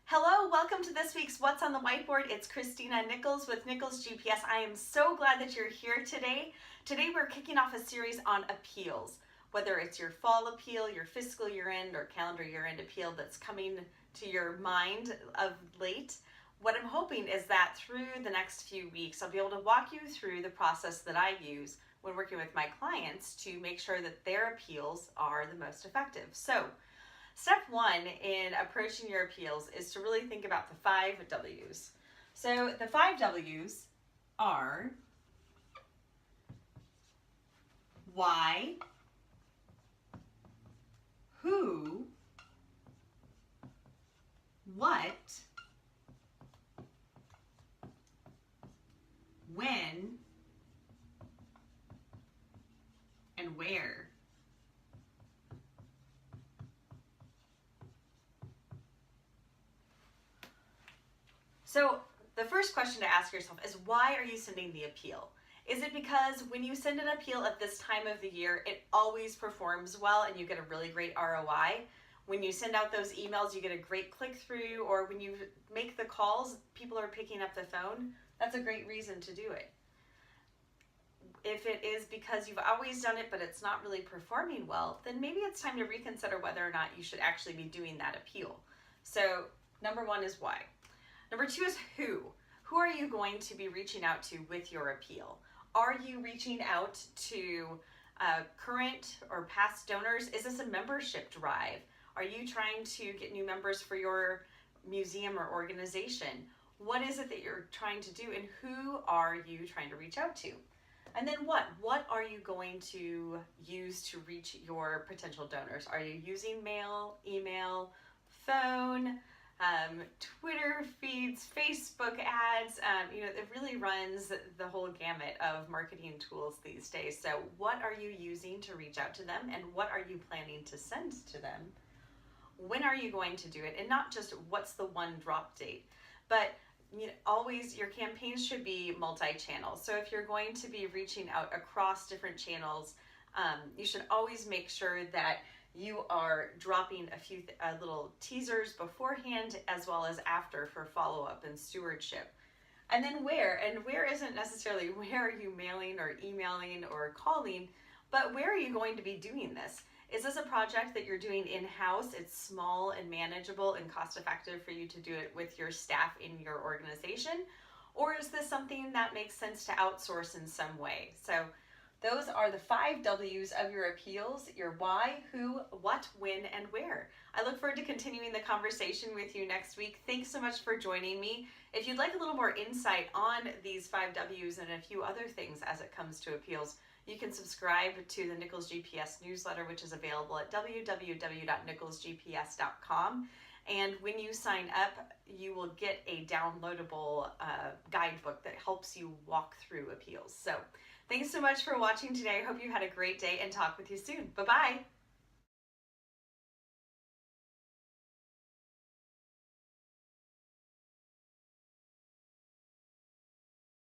Hello, welcome to this week's What's on the Whiteboard. It's Christina Nichols with NicholsGPS. I am so glad that you're here today. Today we're kicking off a series on appeals. Whether it's your fall appeal, your fiscal year end, or calendar year end appeal that's coming to your mind of late, what I'm hoping is that through the next few weeks, I'll be able to walk you through the process that I use when working with my clients to make sure that their appeals are the most effective. So, step one in approaching your appeals is to really think about the 5 W's. So the 5 W's are why, who, what, when, and where. So the first question to ask yourself is, why are you sending the appeal? Is it because when you send an appeal at this time of the year, it always performs well and you get a really great ROI? When you send out those emails, you get a great click-through, or when you make the calls, people are picking up the phone? That's a great reason to do it. If it is because you've always done it but it's not really performing well, then maybe it's time to reconsider whether or not you should actually be doing that appeal. So number one is why. Number two is who. Who are you going to be reaching out to with your appeal? Are you reaching out to current or past donors? Is this a membership drive? Are you trying to get new members for your museum or organization? What is it that you're trying to do, and who are you trying to reach out to? And then what? What are you going to use to reach your potential donors? Are you using mail, email, phone, Twitter feeds, Facebook ads? It really runs the whole gamut of marketing tools these days. So what are you using to reach out to them, and what are you planning to send to them? When are you going to do it? And not just what's the one drop date, but always your campaigns should be multi-channel. So if you're going to be reaching out across different channels, you should always make sure that you are dropping a few little teasers beforehand as well as after for follow-up and stewardship. And then where isn't necessarily where are you mailing or emailing or calling, but where are you going to be doing this? Is this a project that you're doing in-house? It's small and manageable and cost-effective for you to do it with your staff in your organization? Or is this something that makes sense to outsource in some way? So those are the 5 W's of your appeals: your why, who, what, when, and where. I look forward to continuing the conversation with you next week. Thanks so much for joining me. If you'd like a little more insight on these 5 W's and a few other things as it comes to appeals, you can subscribe to the NicholsGPS newsletter, which is available at www.NicholsGPS.com. And when you sign up, you will get a downloadable guidebook that helps you walk through appeals. So thanks so much for watching today. I hope you had a great day, and talk with you soon. Bye-bye.